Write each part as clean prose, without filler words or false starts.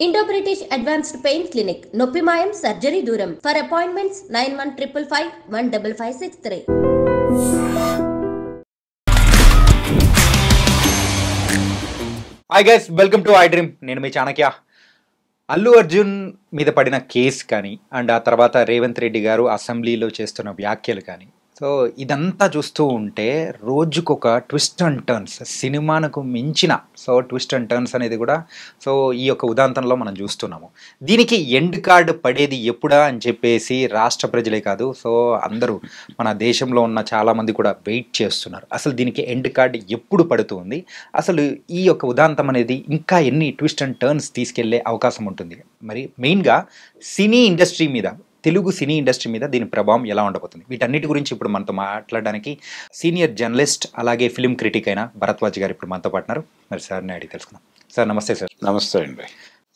Indo-British Advanced Pain Clinic, Noppimayam Surgery Duram. For appointments, 9155515563. Hi guys, welcome to I dream. నేను మీ చాణక్య. అల్లు అర్జున్ మీద పడిన case కానీ and ఆ తర్వాత రేవంత్ రెడ్డి గారు అసెంబ్లీలో చేస్తున్న వ్యాఖ్యలు కానీ, సో ఇదంతా చూస్తూ ఉంటే రోజుకొక ట్విస్ట్ అండ్ టర్న్స్, సినిమాకు మించిన ట్విస్ట్ అండ్ టర్న్స్ అనేది కూడా ఈ యొక్క ఉదాంతంలో మనం చూస్తున్నాము. దీనికి ఎండ్ కార్డ్ పడేది ఎప్పుడా అని చెప్పేసి రాష్ట్ర ప్రజలే కాదు, అందరూ మన దేశంలో ఉన్న చాలామంది కూడా వెయిట్ చేస్తున్నారు. అసలు దీనికి ఎండ్ కార్డ్ ఎప్పుడు పడుతుంది, అసలు ఈ యొక్క ఉదాంతం అనేది ఇంకా ఎన్ని ట్విస్ట్ అండ్ టర్న్స్ తీసుకెళ్లే అవకాశం ఉంటుంది, మరి మెయిన్గా సినీ ఇండస్ట్రీ మీద, తెలుగు సినీ ఇండస్ట్రీ మీద దీని ప్రభావం ఎలా ఉండబోతుంది, వీటన్నిటి గురించి ఇప్పుడు మనతో మాట్లాడడానికి సీనియర్ జర్నలిస్ట్ అలాగే ఫిలిం క్రిటిక్ అయిన భరద్వాజ్ గారు ఇప్పుడు మనతో పాటున్నారు. మరి సార్ని అడిగి తెలుసుకుందాం. సార్ నమస్తే. సార్ నమస్తే అండి.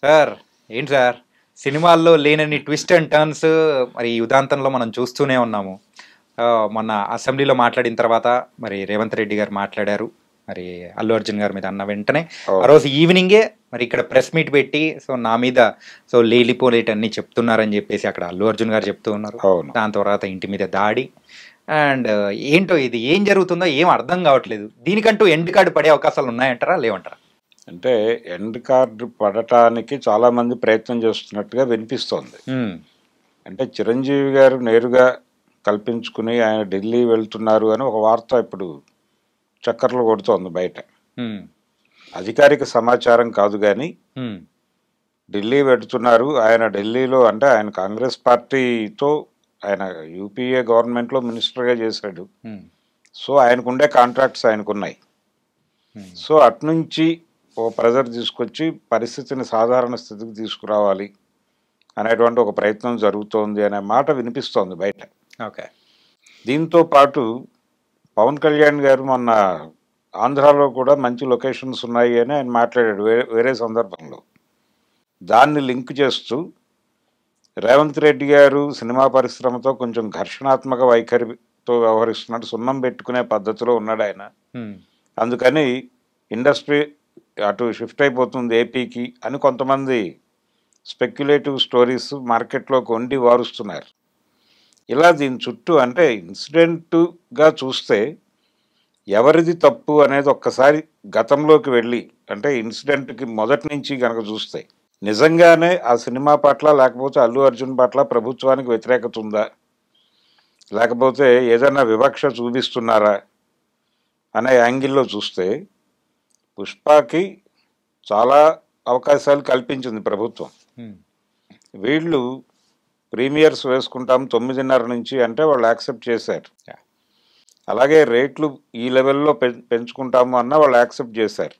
సార్ ఏంటి సార్, సినిమాల్లో లేనన్ని ట్విస్ట్ అండ్ టర్న్స్ మరి ఈ ఉదాంతంలో మనం చూస్తూనే ఉన్నాము. మొన్న అసెంబ్లీలో మాట్లాడిన తర్వాత మరి రేవంత్ రెడ్డి గారు మాట్లాడారు, మరి అల్లు అర్జున్ గారి మీద అన్న వెంటనే ఆ రోజు ఈవినింగే మరి ఇక్కడ ప్రెస్ మీట్ పెట్టి నా మీద లేలిపోలేటన్ని చెప్తున్నారని చెప్పేసి అక్కడ అల్లు అర్జున్ గారు చెప్తూ ఉన్నారు. దాని తర్వాత ఇంటి మీద దాడి అండ్ ఏంటో ఇది ఏం జరుగుతుందో ఏం అర్థం కావట్లేదు. దీనికంటూ ఎండ్ కార్డు పడే అవకాశాలు ఉన్నాయంటారా లేవంటారా? అంటే ఎండ్ కార్డు పడటానికి చాలా మంది ప్రయత్నం చేస్తున్నట్టుగా వినిపిస్తోంది. అంటే చిరంజీవి గారు నేరుగా కల్పించుకుని ఆయన ఢిల్లీ వెళ్తున్నారు అని ఒక వార్త ఇప్పుడు చక్కర్లు కొడుతోంది బయట. అధికారిక సమాచారం కాదు కానీ ఢిల్లీ వెళ్తున్నారు ఆయన. ఢిల్లీలో అంటే ఆయన కాంగ్రెస్ పార్టీతో ఆయన యూపీఏ గవర్నమెంట్లో మినిస్టర్గా చేశాడు. సో ఆయనకుండే కాంట్రాక్ట్స్ ఆయనకున్నాయి. సో అట్నుంచి ఓ ప్రెజర్ తీసుకొచ్చి పరిస్థితిని సాధారణ స్థితికి తీసుకురావాలి అనేటువంటి ఒక ప్రయత్నం జరుగుతోంది అనే మాట వినిపిస్తోంది బయట. ఓకే. దీంతో పాటు పవన్ కళ్యాణ్ గారు మొన్న ఆంధ్రాలో కూడా మంచి లొకేషన్స్ ఉన్నాయి అని ఆయన మాట్లాడాడు వేరే సందర్భంలో. దాన్ని లింక్ చేస్తూ రేవంత్ రెడ్డి గారు సినిమా పరిశ్రమతో కొంచెం ఘర్షణాత్మక వైఖరితో వ్యవహరిస్తున్నాడు, సున్నం పెట్టుకునే పద్ధతిలో ఉన్నాడు ఆయన. అందుకని ఇండస్ట్రీ అటు షిఫ్ట్ అయిపోతుంది ఏపీకి అని కొంతమంది స్పెక్యులేటివ్ స్టోరీస్ మార్కెట్లోకి వండి వారుస్తున్నారు. ఇలా దీని చుట్టూ అంటే ఇన్సిడెంట్గా చూస్తే ఎవరిది తప్పు అనేది ఒక్కసారి గతంలోకి వెళ్ళి అంటే ఇన్సిడెంట్కి మొదటి నుంచి కనుక చూస్తే నిజంగానే ఆ సినిమా పట్ల లేకపోతే అల్లు అర్జున్ పట్ల ప్రభుత్వానికి వ్యతిరేకత ఉందా, లేకపోతే ఏదైనా వివక్ష చూపిస్తున్నారా అనే యాంగిల్లో చూస్తే పుష్పకి చాలా అవకాశాలు కల్పించింది ప్రభుత్వం. వీళ్ళు ప్రీమియర్స్ వేసుకుంటాం 9:30 నుంచి అంటే వాళ్ళు యాక్సెప్ట్ చేశారు. అలాగే రేట్లు ఈ లెవెల్లో పెంచుకుంటాము అన్న వాళ్ళు యాక్సెప్ట్ చేశారు.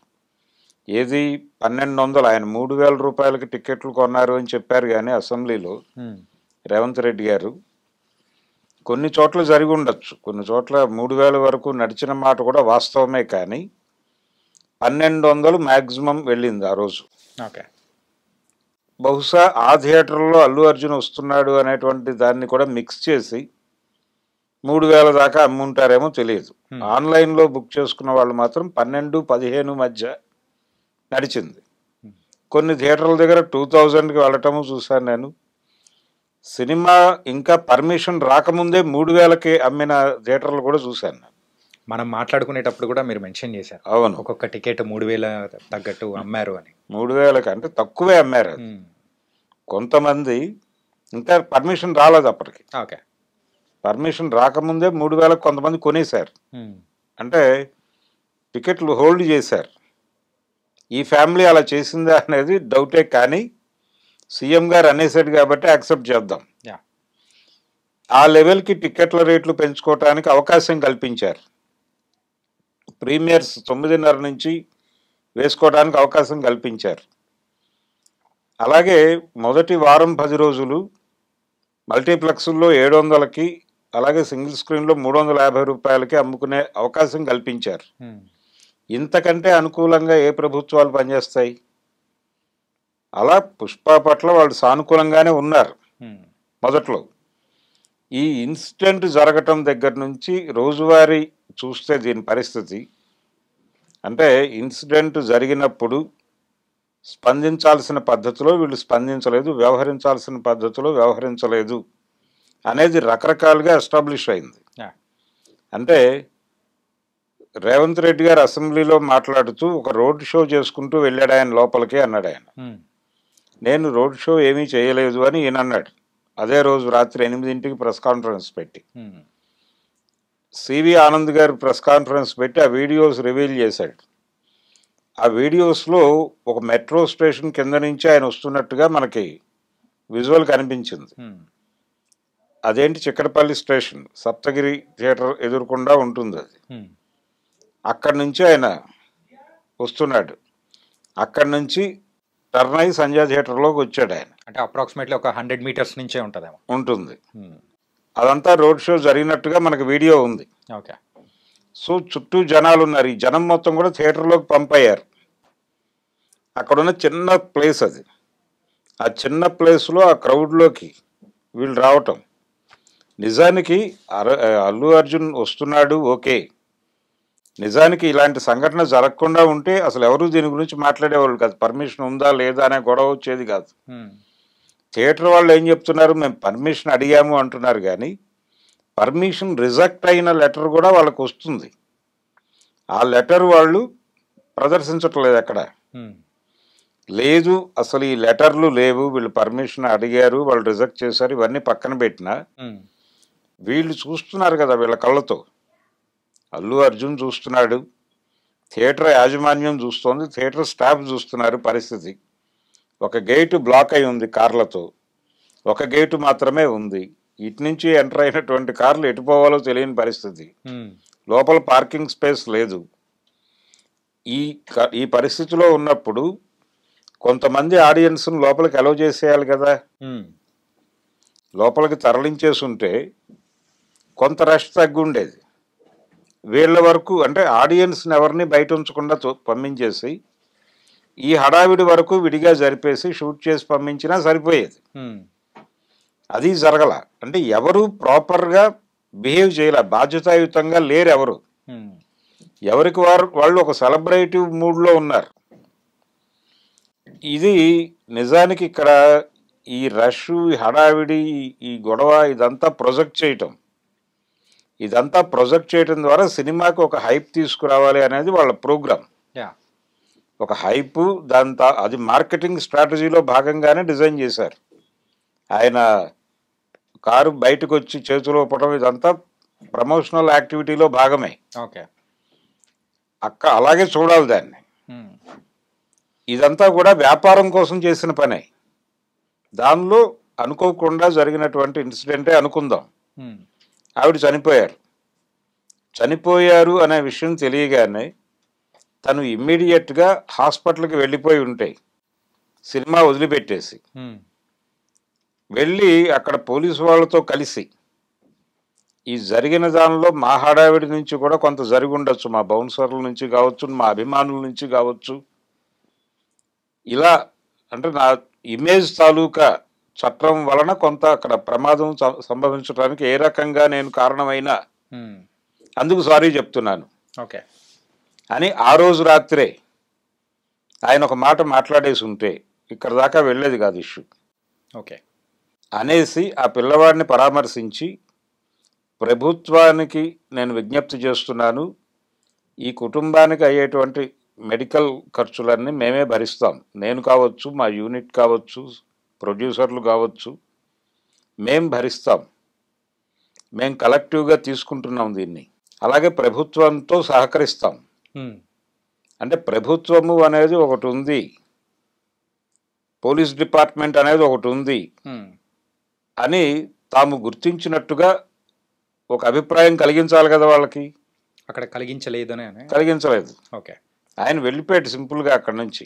ఏది 1200 ఆయన 3000 రూపాయలకి టికెట్లు కొన్నారు అని చెప్పారు కానీ అసెంబ్లీలో రేవంత్ రెడ్డి గారు కొన్ని చోట్ల జరిగి ఉండొచ్చు, కొన్ని చోట్ల 3000 వరకు నడిచిన మాట కూడా వాస్తవమే. కానీ 1200 మ్యాక్సిమం వెళ్ళింది ఆ రోజు. ఓకే. బహుశా ఆ థియేటర్లో అల్లు అర్జున్ వస్తున్నాడు అనేటువంటి దాన్ని కూడా మిక్స్ చేసి 3000 దాకా అమ్ముంటారేమో తెలియదు. ఆన్లైన్లో బుక్ చేసుకున్న వాళ్ళు మాత్రం 12-15 మధ్య నడిచింది. కొన్ని థియేటర్ల దగ్గర 2000కి వెళ్ళటము చూశాను నేను. సినిమా ఇంకా పర్మిషన్ రాకముందే 3000కి అమ్మిన థియేటర్లు కూడా చూశాను. మనం మాట్లాడుకునేటప్పుడు కూడా మీరు మెన్షన్ చేశారు, అవును, ఒక్కొక్క టికెట్ 3000 తగ్గట్టు అమ్మారు అని. 3000కి అంటే తక్కువే అమ్మారు. కొంతమంది ఇంకా పర్మిషన్ రాలేదు అప్పటికి. ఓకే. పర్మిషన్ రాకముందే 3000కి కొంతమంది కొనేశారు. అంటే టికెట్లు హోల్డ్ చేశారు. ఈ ఫ్యామిలీ అలా చేసిందా అనేది డౌటే. కానీ సీఎం గారు అనేసాడు కాబట్టి యాక్సెప్ట్ చేద్దాం. ఆ లెవెల్కి టికెట్ల రేట్లు పెంచుకోవటానికి అవకాశం కల్పించారు. ప్రీమియర్స్ 9:30 నుంచి వేసుకోవడానికి అవకాశం కల్పించారు. అలాగే మొదటి వారం 10 రోజులు మల్టీప్లెక్స్ల్లో 700కి అలాగే సింగిల్ స్క్రీన్లో 350 రూపాయలకి అమ్ముకునే అవకాశం కల్పించారు. ఇంతకంటే అనుకూలంగా ఏ ప్రభుత్వాలు పనిచేస్తాయి? అలా పుష్ప పట్ల వాళ్ళు సానుకూలంగానే ఉన్నారు మొదట్లో. ఈ ఇన్సిడెంట్ జరగటం దగ్గర నుంచి రోజువారీ చూస్తే దీని పరిస్థితి అంటే ఇన్సిడెంట్ జరిగినప్పుడు స్పందించాల్సిన పద్ధతిలో వీళ్ళు స్పందించలేదు, వ్యవహరించాల్సిన పద్ధతిలో వ్యవహరించలేదు అనేది రకరకాలుగా ఎస్టాబ్లిష్ అయింది. Yeah. అంటే రేవంత్ రెడ్డి గారు అసెంబ్లీలో మాట్లాడుతూ ఒక రోడ్ షో చేసుకుంటూ వెళ్ళాడు ఆయన లోపలికి అన్నాడు ఆయన. నేను రోడ్ షో ఏమీ చేయలేదు అని ఈయన అన్నాడు. అదే రోజు రాత్రి 8ంటికి ప్రెస్ కాన్ఫరెన్స్ పెట్టి సివి ఆనంద్ గారు ప్రెస్ కాన్ఫరెన్స్ పెట్టి ఆ వీడియోస్ రివీల్ చేశాడు. ఆ వీడియోస్లో ఒక మెట్రో స్టేషన్ కింద నుంచి ఆయన వస్తున్నట్టుగా మనకి విజువల్ కనిపించింది. అదేంటి చిక్కడపల్లి స్టేషన్, సప్తగిరి థియేటర్ ఎదురుకుండా ఉంటుంది అది. అక్కడి నుంచి ఆయన వస్తున్నాడు. అక్కడి నుంచి టర్న్ అయి సంజయ్ థియేటర్లోకి వచ్చాడు ఆయన. అంటే అప్రాక్సిమేట్లీ ఒక 100 మీటర్స్ నుంచే ఉంటుందేమో. ఉంటుంది. అదంతా రోడ్ షో జరిగినట్టుగా మనకు వీడియో ఉంది. ఓకే. సో చుట్టూ జనాలు ఉన్నారు. ఈ జనం మొత్తం కూడా థియేటర్లోకి పంపయ్యారు. అక్కడున్న చిన్న ప్లేస్ అది. ఆ చిన్న ప్లేస్లో ఆ క్రౌడ్లోకి వీళ్ళు రావటం. నిజానికి అల్లు అర్జున్ వస్తున్నాడు, ఓకే. నిజానికి ఇలాంటి సంఘటన జరగకుండా ఉంటే అసలు ఎవరు దీని గురించి మాట్లాడేవాళ్ళు కాదు. పర్మిషన్ ఉందా లేదా అనే గొడవ వచ్చేది కాదు. థియేటర్ వాళ్ళు ఏం చెప్తున్నారు, మేము పర్మిషన్ అడిగాము అంటున్నారు, కానీ పర్మిషన్ రిజెక్ట్ అయిన లెటర్ కూడా వాళ్ళకు వస్తుంది. ఆ లెటర్ వాళ్ళు ప్రదర్శించట్లేదు ఎక్కడ. లేదు అసలు ఈ లెటర్లు లేవు, వీళ్ళు పర్మిషన్ అడిగారు, వాళ్ళు రిజెక్ట్ చేశారు, ఇవన్నీ పక్కన పెట్టినా వీళ్ళు చూస్తున్నారు కదా వీళ్ళ కళ్ళతో. అల్లు అర్జున్ చూస్తున్నాడు, థియేటర్ యాజమాన్యం చూస్తోంది, థియేటర్ స్టాఫ్ చూస్తున్నారు పరిస్థితి. ఒక గేటు బ్లాక్ అయి ఉంది కార్లతో, ఒక గేటు మాత్రమే ఉంది. ఇటు నుంచి ఎంటర్ అయినటువంటి కార్లు ఎటు పోవాలో తెలియని పరిస్థితి. లోపల పార్కింగ్ స్పేస్ లేదు. ఈ పరిస్థితిలో ఉన్నప్పుడు కొంతమంది ఆడియన్స్ను లోపలికి అలౌ చేసేయాలి కదా. లోపలికి తరలించేసి ఉంటే కొంత రష్ తగ్గుండేది. వీళ్ళ వరకు అంటే ఆడియన్స్ని ఎవరిని బయట ఉంచకుండా పంపించేసి ఈ హడావిడి వరకు విడిగా జరిపేసి షూట్ చేసి పంపించినా సరిపోయేది. అది జరగల. అంటే ఎవరు ప్రాపర్గా బిహేవ్ చేయలే, బాధ్యతాయుతంగా లేరు ఎవరు. ఎవరికి వాళ్ళు ఒక సెలబ్రేటివ్ మూడ్లో ఉన్నారు. ఇది నిజానికి ఇక్కడ ఈ రష్, ఈ హడావిడి, ఈ గొడవ ఇదంతా ప్రొజెక్ట్ చేయటం ద్వారా సినిమాకి ఒక హైప్ తీసుకురావాలి అనేది వాళ్ళ ప్రోగ్రామ్. ఒక హైప్, అది మార్కెటింగ్ స్ట్రాటజీలో భాగంగానే డిజైన్ చేశారు. ఆయన కారు బయటకు వచ్చి చేతులు ఊపడం ఇదంతా ప్రమోషనల్ యాక్టివిటీలో భాగమే. ఓకే. అలాగే చూడాలి దాన్ని. ఇదంతా కూడా వ్యాపారం కోసం చేసిన పనే. దానిలో అనుకోకుండా జరిగినటువంటి ఇన్సిడెంటే అనుకుందాం. ఆవిడ చనిపోయారు అనే విషయం తెలియగానే తను ఇమ్మీడియట్గా హాస్పిటల్కి వెళ్ళిపోయి ఉంటే సినిమా వదిలిపెట్టేసి వెళ్ళి అక్కడ పోలీసు వాళ్ళతో కలిసి ఈ జరిగిన దానిలో మా హడావిడి నుంచి కూడా కొంత జరిగి ఉండొచ్చు, మా బౌన్సర్ల నుంచి కావచ్చు, మా అభిమానుల నుంచి కావచ్చు. ఇలా అంటే నా ఇమేజ్ తాలూకా చట్టం వలన కొంత అక్కడ ప్రమాదం సంభవించడానికి ఏ రకంగా నేను కారణమైనా అందుకు సారీ చెప్తున్నాను అని ఆ రోజు రాత్రే ఆయన ఒక మాట మాట్లాడేసి ఉంటే ఇక్కడ దాకా వెళ్ళేది కాదు ఇష్యూ. ఓకే అనేసి ఆ పిల్లవాడిని పరామర్శించి ప్రభుత్వానికి నేను విజ్ఞప్తి చేస్తున్నాను, ఈ కుటుంబానికి అయ్యేటువంటి మెడికల్ ఖర్చులన్నీ మేమే భరిస్తాం. నేను కావచ్చు, మా యూనిట్ కావచ్చు, ప్రొడ్యూసర్లు కావచ్చు, మేం భరిస్తాం. మేం కలెక్టివ్గా తీసుకుంటున్నాం దీన్ని. అలాగే ప్రభుత్వంతో సహకరిస్తాం. అంటే ప్రభుత్వము అనేది ఒకటి ఉంది, పోలీస్ డిపార్ట్మెంట్ అనేది ఒకటి ఉంది అని తాము గుర్తించినట్టుగా ఒక అభిప్రాయం కలిగించాలి కదా వాళ్ళకి. అక్కడ కలిగించలేదు. ఓకే. ఆయన వెళ్ళిపోయాడు సింపుల్గా అక్కడి నుంచి.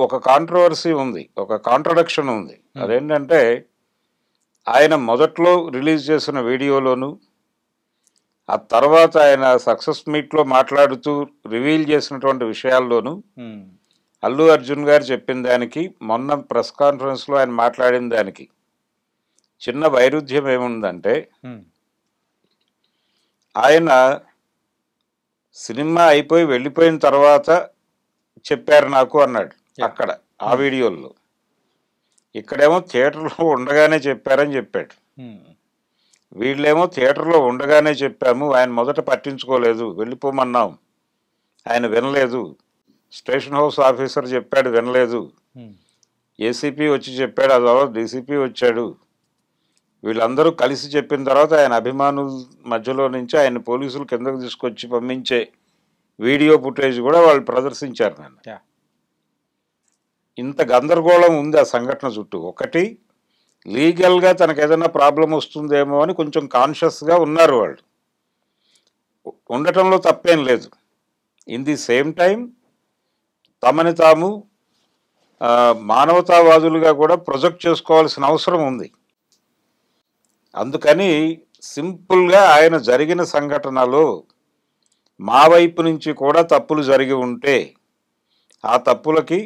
ఒక కాంట్రవర్సీ ఉంది, ఒక కాంట్రడిక్షన్ ఉంది. అదేంటంటే ఆయన మొదట్లో రిలీజ్ చేసిన వీడియోలోను, ఆ తర్వాత ఆయన సక్సెస్ మీట్లో మాట్లాడుతూ రివీల్ చేసినటువంటి విషయాల్లోనూ అల్లు అర్జున్ గారు చెప్పిన దానికి, మొన్న ప్రెస్ కాన్ఫరెన్స్లో ఆయన మాట్లాడిన దానికి చిన్న వైరుధ్యం ఏముందంటే, ఆయన సినిమా అయిపోయి వెళ్ళిపోయిన తర్వాత చెప్పారు నాకు అన్నాడు Yeah. అక్కడ ఆ వీడియోలో. ఇక్కడేమో థియేటర్లో ఉండగానే చెప్పారని చెప్పాడు. వీళ్ళేమో థియేటర్లో ఉండగానే చెప్పాము, ఆయన మొదట పట్టించుకోలేదు, వెళ్ళిపోమన్నాం, ఆయన వినలేదు, స్టేషన్ హౌస్ ఆఫీసర్ చెప్పాడు వినలేదు, ఏసీపీ వచ్చి చెప్పాడు, ఆ తర్వాత డీసీపీ వచ్చాడు, వీళ్ళందరూ కలిసి చెప్పిన తర్వాత ఆయన అభిమానుల మధ్యలో నుంచి ఆయన పోలీసులు కిందకు తీసుకొచ్చి పంపించే వీడియో ఫుటేజ్ కూడా వాళ్ళు ప్రదర్శించారు నన్ను. ఇంత గందరగోళం ఉంది ఆ సంఘటన చుట్టూ. ఒకటి, లీగల్గా తనకు ఏదైనా ప్రాబ్లం వస్తుందేమో అని కొంచెం కాన్షియస్గా ఉన్నారు వాళ్ళు, ఉండటంలో తప్పేం లేదు. ఇన్ ది సేమ్ టైం తమని తాము మానవతావాదులుగా కూడా ప్రొజెక్ట్ చేసుకోవాల్సిన అవసరం ఉంది. అందుకని సింపుల్గా ఆయన జరిగిన సంఘటనలో మా వైపు నుంచి కూడా తప్పులు జరిగి ఉంటే ఆ తప్పులకి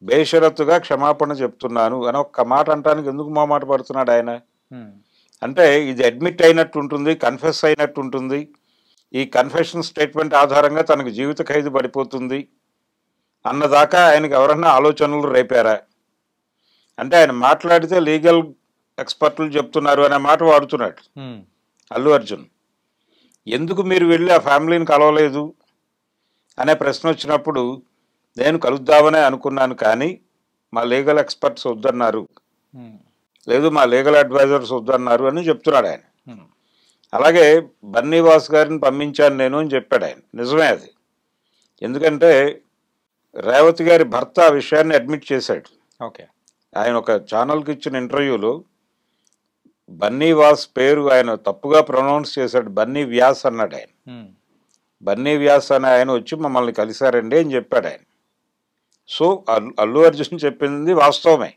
బేషరతుగా క్షమాపణ చెప్తున్నాను అని ఒక్క మాట అంటానికి ఎందుకు మొహమాట పడుతున్నాడు ఆయన? అంటే ఇది అడ్మిట్ అయినట్టు ఉంటుంది, కన్ఫెస్ అయినట్టు ఉంటుంది, ఈ కన్ఫెషన్ స్టేట్మెంట్ ఆధారంగా తనకు జీవిత ఖైదు పడిపోతుంది అన్నదాకా ఆయనకు ఎవరన్నా ఆలోచనలు రేపారా? అంటే ఆయన మాట్లాడితే లీగల్ ఎక్స్పర్ట్లు చెప్తున్నారు అనే మాట వాడుతున్నాడు అల్లు అర్జున్. ఎందుకు మీరు వెళ్ళి ఆ ఫ్యామిలీని కలవలేదు అనే ప్రశ్న వచ్చినప్పుడు నేను కలుద్దామనే అనుకున్నాను, కానీ మా లీగల్ ఎక్స్పర్ట్స్ వద్దన్నారు, లేదు మా లీగల్ అడ్వైజర్స్ వద్దన్నారు అని చెప్తున్నాడు ఆయన. అలాగే బన్నీవాస్ గారిని పంపించాను నేను అని చెప్పాడు ఆయన. నిజమే అది. ఎందుకంటే రేవతి గారి భర్త ఆ విషయాన్ని అడ్మిట్ చేశాడు. ఓకే. ఆయన ఒక ఛానల్కి ఇచ్చిన ఇంటర్వ్యూలో బన్నీవాస్ పేరు ఆయన తప్పుగా ప్రొనౌన్స్ చేశాడు, బన్నీ వ్యాస్ అన్నాడు ఆయన. బన్నీ వ్యాస్ అని ఆయన వచ్చి మమ్మల్ని కలిశారండి అని చెప్పాడు ఆయన. సో అల్లు అర్జున్ చెప్పింది వాస్తవమే.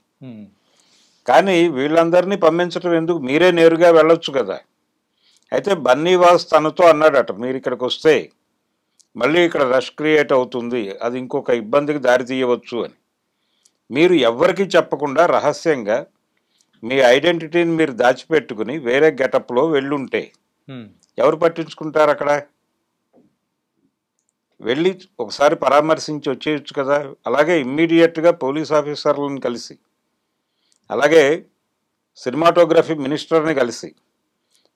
కానీ వీళ్ళందరినీ పంపించడం ఎందుకు, మీరే నేరుగా వెళ్ళొచ్చు కదా. అయితే బన్నీవాస్ తనతో అన్నాడట, మీరు ఇక్కడికి వస్తే మళ్ళీ ఇక్కడ రష్ క్రియేట్ అవుతుంది, అది ఇంకొక ఇబ్బందికి దారి తీయవచ్చు అని. మీరు ఎవ్వరికీ చెప్పకుండా రహస్యంగా మీ ఐడెంటిటీని మీరు దాచిపెట్టుకుని వేరే గెటప్లో వెళ్ళుంటే ఎవరు పట్టించుకుంటారు? అక్కడ వెళ్ళి ఒకసారి పరామర్శించి వచ్చేయచ్చు కదా. అలాగే ఇమ్మీడియట్గా పోలీస్ ఆఫీసర్లను కలిసి, అలాగే సినిమాటోగ్రఫీ మినిస్టర్ని కలిసి,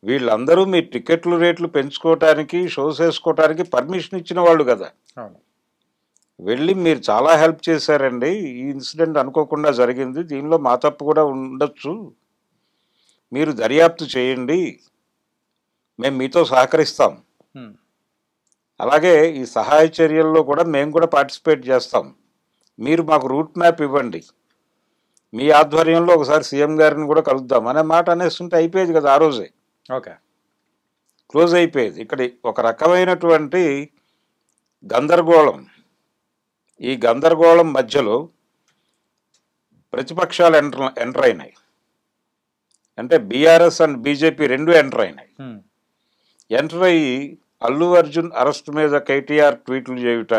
వీళ్ళందరూ మీ టికెట్లు రేట్లు పెంచుకోవటానికి, షోస్ వేసుకోవటానికి పర్మిషన్ ఇచ్చిన వాళ్ళు కదా. వెళ్ళి మీరు చాలా హెల్ప్ చేశారండి, ఈ ఇన్సిడెంట్ అనుకోకుండా జరిగింది, దీనిలో మా తప్పు కూడా ఉండొచ్చు, మీరు దర్యాప్తు చేయండి, మేము మీతో సహకరిస్తాం, అలాగే ఈ సహాయ చర్యల్లో కూడా మేము కూడా పార్టిసిపేట్ చేస్తాం, మీరు మాకు రూట్ మ్యాప్ ఇవ్వండి, మీ ఆధ్వర్యంలో ఒకసారి సీఎం గారిని కూడా కలుద్దాం అనే మాట అనేస్తుంటే అయిపోయేది కదా ఆ రోజే. ఓకే, క్లోజ్ అయిపోయేది. ఇక్కడ ఒక రకమైనటువంటి గందరగోళం. ఈ గందరగోళం మధ్యలో ప్రతిపక్షాలు ఎంటర్ అయినాయి. అంటే బీఆర్ఎస్ అండ్ బీజేపీ రెండు ఎంటర్ అయినాయి. ఎంటర్ అయ్యి అల్లు అర్జున్ అరెస్ట్ మీద కేటీఆర్ ట్వీట్లు చేయుట,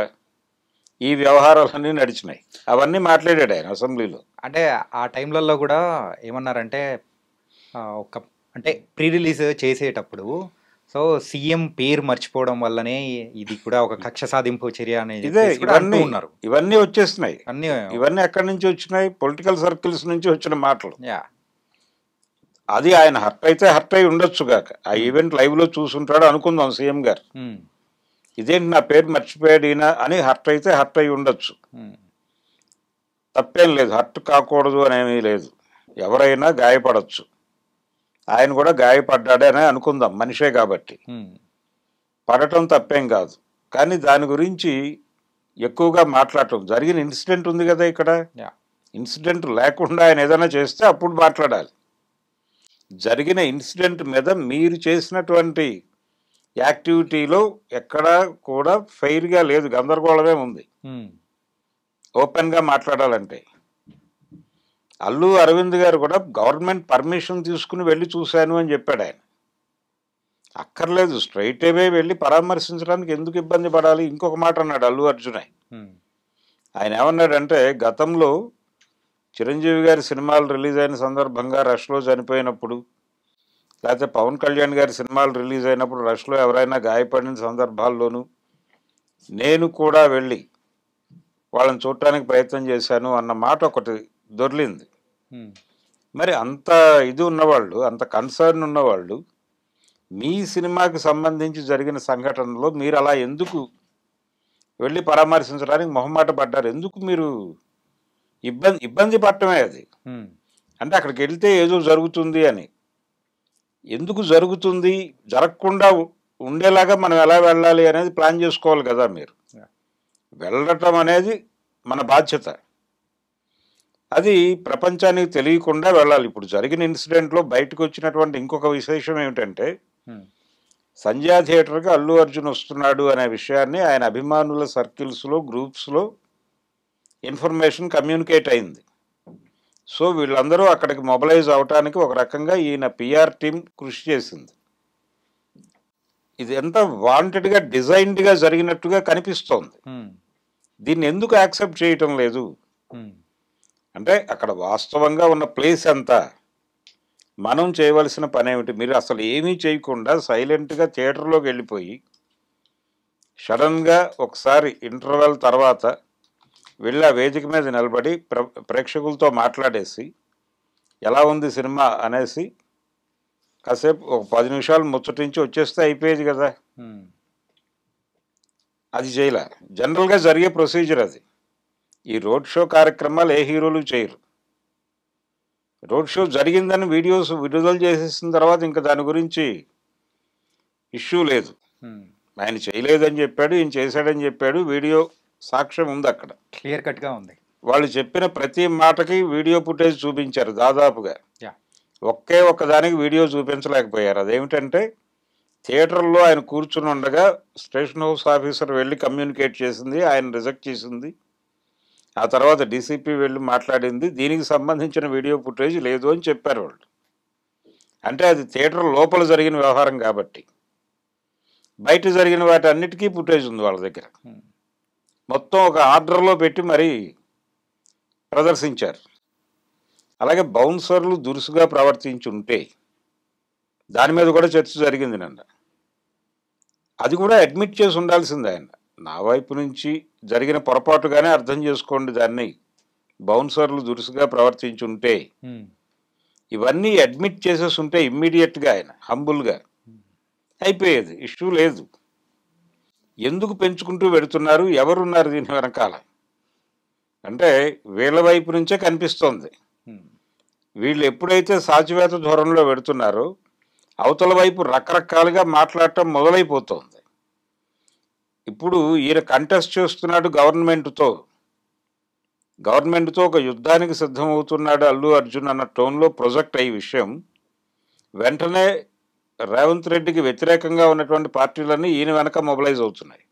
ఈ వ్యవహారాలన్నీ నడిచినాయి. అవన్నీ మాట్లాడాడు ఆయన అసెంబ్లీలో. అంటే ఆ టైంలలో కూడా ఏమన్నారంటే ఒక అంటే ప్రీ రిలీజ్ చేసేటప్పుడు సో సీఎం పేరు మర్చిపోవడం వల్లనే ఇది కూడా ఒక కక్ష సాధింపు చర్య అనేది ఉన్నారు. ఇవన్నీ వచ్చేస్తున్నాయి. ఇవన్నీ ఎక్కడి నుంచి వచ్చినాయి? పొలిటికల్ సర్కిల్స్ నుంచి వచ్చిన మాటలు. అది ఆయన హర్ట్ అయితే హర్ట్ అయి ఉండొచ్చు గాక, ఆ ఈవెంట్ లైవ్ లో చూసుంటాడు అనుకుందాం సీఎం గారు, ఇదేంటి నా పేరు మర్చిపోయాడు ఈయన అని హర్ట్ అయితే హర్ట్ అయి ఉండొచ్చు. తప్పేం లేదు, హర్ట్ కాకూడదు అనేమీ లేదు. ఎవరైనా గాయపడచ్చు, ఆయన కూడా గాయపడ్డాడనే అనుకుందాం, మనిషే కాబట్టి. పడటం తప్పేం కాదు, కానీ దాని గురించి ఎక్కువగా మాట్లాడటం, జరిగిన ఇన్సిడెంట్ ఉంది కదా ఇక్కడ, ఇన్సిడెంట్ లేకుండా ఆయన ఏదైనా చేస్తే అప్పుడు మాట్లాడాలి. జరిగిన ఇన్సిడెంట్ మీద మీరు చేసినటువంటి యాక్టివిటీలో ఎక్కడా కూడా ఫెయిర్గా లేదు, గందరగోళమే ఉంది. ఓపెన్గా మాట్లాడాలంటే అల్లు అరవింద్ గారు కూడా గవర్నమెంట్ పర్మిషన్ తీసుకుని వెళ్ళి చూశాను అని చెప్పాడు ఆయన. అక్కర్లేదు, స్ట్రైట్ అవే వెళ్ళి పరామర్శించడానికి ఎందుకు ఇబ్బంది పడాలి? ఇంకొక మాట అన్నాడు అల్లు అర్జున్. ఆయన ఏమన్నాడంటే, గతంలో చిరంజీవి గారి సినిమాలు రిలీజ్ అయిన సందర్భంగా రష్లో చనిపోయినప్పుడు, లేకపోతే పవన్ కళ్యాణ్ గారి సినిమాలు రిలీజ్ అయినప్పుడు రష్లో ఎవరైనా గాయపడిన సందర్భాల్లోనూ నేను కూడా వెళ్ళి వాళ్ళని చూడటానికి ప్రయత్నం చేశాను అన్న మాట ఒకటి దొర్లింది. మరి అంత ఇది ఉన్నవాళ్ళు, అంత కన్సర్న్ ఉన్నవాళ్ళు, మీ సినిమాకి సంబంధించి జరిగిన సంఘటనలో మీరు అలా ఎందుకు వెళ్ళి పరామర్శించడానికి మొహమాట పడ్డారు? ఎందుకు మీరు ఇబ్బంది పడటమే అది. అంటే అక్కడికి వెళ్తే ఏదో జరుగుతుంది అని. ఎందుకు జరుగుతుంది, జరగకుండా ఉండేలాగా మనం ఎలా వెళ్ళాలి అనేది ప్లాన్ చేసుకోవాలి కదా మీరు. వెళ్ళటం అనేది మన బాధ్యత. అది ప్రపంచానికి తెలియకుండా వెళ్ళాలి. ఇప్పుడు జరిగిన ఇన్సిడెంట్లో బయటకు వచ్చినటువంటి ఇంకొక విశేషం ఏమిటంటే, సంధ్యా థియేటర్కి అల్లు అర్జున్ వస్తున్నాడు అనే విషయాన్ని ఆయన అభిమానుల సర్కిల్స్లో, గ్రూప్స్లో ఇన్ఫర్మేషన్ కమ్యూనికేట్ అయింది. సో వీళ్ళందరూ అక్కడికి మొబిలైజ్ అవటానికి ఒక రకంగా ఈయన పిఆర్ టీం కృషి చేసింది. ఇది ఎంత వాంటెడ్గా, డిజైన్డ్గా జరిగినట్టుగా కనిపిస్తోంది. దీన్ని ఎందుకు యాక్సెప్ట్ చేయటం లేదు అంటే, అక్కడ వాస్తవంగా ఉన్న ప్లేస్ ఎంత, మనం చేయవలసిన పని ఏమిటి? మీరు అసలు ఏమీ చేయకుండా సైలెంట్గా థియేటర్లోకి వెళ్ళిపోయి సడన్గా ఒకసారి ఇంటర్వెల్ తర్వాత వెళ్ళి ఆ వేదిక మీద నిలబడి ప్రేక్షకులతో మాట్లాడేసి ఎలా ఉంది సినిమా అనేసి కాసేపు ఒక 10 నిమిషాలు ముచ్చటించి వచ్చేస్తే అయిపోయేది కదా. అది చేయలే. జనరల్గా జరిగే ప్రొసీజర్ అది. ఈ రోడ్ షో కార్యక్రమాలు ఏ హీరోలు చేయరు. రోడ్ షో జరిగిందని వీడియోస్ విడుదల చేసేసిన తర్వాత ఇంకా దాని గురించి ఇష్యూ లేదు. ఆయన చేయలేదని చెప్పాడు, ఈయన చేశాడని చెప్పాడు, వీడియో సాక్ష్యం ఉంది, అక్కడ క్లియర్ కట్గా ఉంది. వాళ్ళు చెప్పిన ప్రతి మాటకి వీడియో ఫుటేజ్ చూపించారు దాదాపుగా. ఒకే ఒక్కదానికి వీడియో చూపించలేకపోయారు. అదేమిటంటే, థియేటర్లో ఆయన కూర్చుని ఉండగా స్టేషన్ హౌస్ ఆఫీసర్ వెళ్ళి కమ్యూనికేట్ చేసింది, ఆయన రిజెక్ట్ చేసింది. ఆ తర్వాత డీసీపీ వెళ్ళి మాట్లాడింది, దీనికి సంబంధించిన వీడియో ఫుటేజ్ లేదు అని చెప్పారు వాళ్ళు. అంటే అది థియేటర్ లోపల జరిగిన వ్యవహారం కాబట్టి. బయట జరిగిన వాటి అన్నిటికీ ఫుటేజ్ ఉంది వాళ్ళ దగ్గర. మొత్తం ఒక ఆర్డర్లో పెట్టి మరీ ప్రదర్శించారు. అలాగే బౌన్సర్లు దురుసుగా ప్రవర్తించి ఉంటే దాని మీద కూడా చర్చ జరిగింది నిన్న. అది కూడా అడ్మిట్ చేసి ఉండాల్సింది ఆయన. నా వైపు నుంచి జరిగిన పొరపాటుగానే అర్థం చేసుకోండి దాన్ని. బౌన్సర్లు దురుసుగా ప్రవర్తించి ఉంటే ఇవన్నీ అడ్మిట్ చేసేసి ఉంటే ఇమ్మీడియట్గా ఆయన హంబుల్గా అయిపోయేది, ఇష్యూ లేదు. ఎందుకు పెంచుకుంటూ పెడుతున్నారు, ఎవరున్నారు దీని వెనకాల అంటే వీళ్ళ వైపు నుంచే కనిపిస్తోంది. వీళ్ళు ఎప్పుడైతే సాచివేత ధోరణిలో పెడుతున్నారో అవతల వైపు రకరకాలుగా మాట్లాడటం మొదలైపోతుంది. ఇప్పుడు ఈయన కంటెస్ట్ చేస్తున్నాడు గవర్నమెంట్తో ఒక యుద్ధానికి సిద్ధమవుతున్నాడు అల్లు అర్జున్ అన్న టోన్లో ప్రొజెక్ట్ అయ్యే విషయం వెంటనే రేవంత్ రెడ్డికి వ్యతిరేకంగా ఉన్నటువంటి పార్టీలన్నీ ఈయన వెనక మొబిలైజ్ అవుతున్నాయి.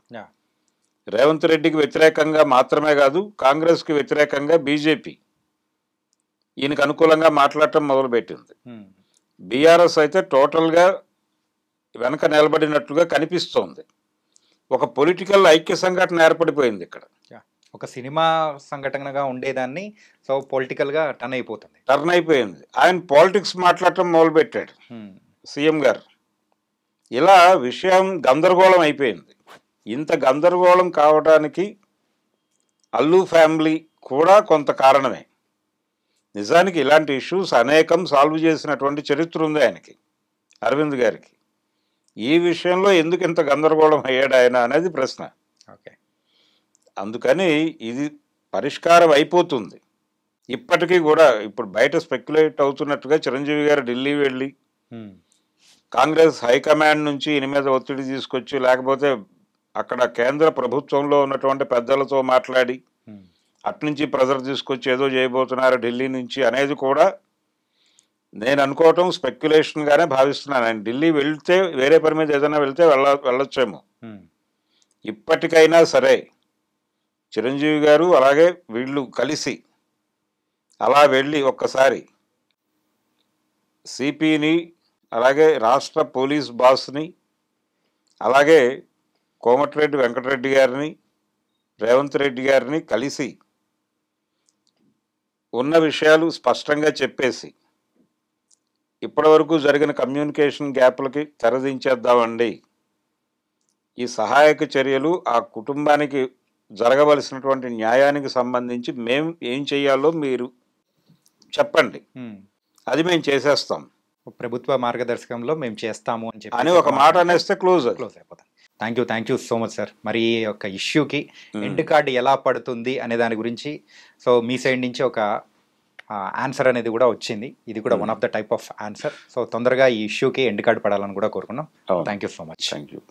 రేవంత్ రెడ్డికి వ్యతిరేకంగా మాత్రమే కాదు, కాంగ్రెస్కి వ్యతిరేకంగా బీజేపీ ఈయనకు అనుకూలంగా మాట్లాడటం మొదలుపెట్టింది. బీఆర్ఎస్ అయితే టోటల్గా వెనక నిలబడినట్లుగా కనిపిస్తోంది. ఒక పొలిటికల్ ఐక్య సంఘటన ఏర్పడిపోయింది ఇక్కడ. ఒక సినిమా సంఘటనగా ఉండేదాన్ని సో పొలిటికల్గా టర్న్ అయిపోయింది. ఆయన పాలిటిక్స్ మాట్లాడటం మొదలుపెట్టాడు సీఎం గారు. ఇలా విషయం గందరగోళం అయిపోయింది. ఇంత గందరగోళం కావడానికి అల్లు ఫ్యామిలీ కూడా కొంత కారణమే. నిజానికి ఇలాంటి ఇష్యూస్ అనేకం సాల్వ్ చేసినటువంటి చరిత్ర ఉంది ఆయనకి, అరవింద్ గారికి. ఈ విషయంలో ఎందుకు ఇంత గందరగోళం అయ్యాడు ఆయన అనేది ప్రశ్న. అందుకని ఇది పరిష్కారం అయిపోతుంది. ఇప్పటికీ కూడా ఇప్పుడు బయట స్పెక్యులేట్ అవుతున్నట్టుగా చిరంజీవి గారు ఢిల్లీ వెళ్ళి కాంగ్రెస్ హైకమాండ్ నుంచి ఈయన మీద ఒత్తిడి తీసుకొచ్చి, లేకపోతే అక్కడ కేంద్ర ప్రభుత్వంలో ఉన్నటువంటి పెద్దలతో మాట్లాడి అట్నుంచి ప్రెజర్ తీసుకొచ్చి ఏదో చేయబోతున్నారు ఢిల్లీ నుంచి అనేది కూడా నేను అనుకోవటం స్పెక్యులేషన్గానే భావిస్తున్నాను. ఆయన ఢిల్లీ వెళ్తే వేరే పని మీద ఏదైనా వెళ్తే వెళ్ళొచ్చేమో. ఇప్పటికైనా సరే చిరంజీవి గారు అలాగే వీళ్ళు కలిసి అలా వెళ్ళి ఒక్కసారి సిపిని, అలాగే రాష్ట్ర పోలీస్ బాస్ని, అలాగే కోమటిరెడ్డి వెంకటరెడ్డి గారిని, రేవంత్ రెడ్డి గారిని కలిసి ఉన్న విషయాలు స్పష్టంగా చెప్పేసి ఇప్పటివరకు జరిగిన కమ్యూనికేషన్ గ్యాప్లకి తెరదించేద్దామండి. ఈ సహాయక చర్యలు ఆ కుటుంబానికి జరగవలసినటువంటి న్యాయానికి సంబంధించి మేము ఏం చేయాలో మీరు చెప్పండి, అది మేము చేసేస్తాం ప్రభుత్వ మార్గదర్శకంలో మేము చేస్తాము అని చెప్పి అని ఒక మాట అనేస్తే క్లోజ్ అయిపోతాం. Thank you so much sir. మరి ఈ యొక్క ఇష్యూకి ఎండ్ కార్డ్ ఎలా పడుతుంది అనే దాని గురించి సో మీ సైడ్ నుంచి ఒక ఆన్సర్ అనేది కూడా వచ్చింది. ఇది కూడా one of the type of answer. So తొందరగా ఈ ఇష్యూకి ఎండ్ కార్డ్ పడాలని కూడా కోరుకున్నాం. Thank you so much. Thank you.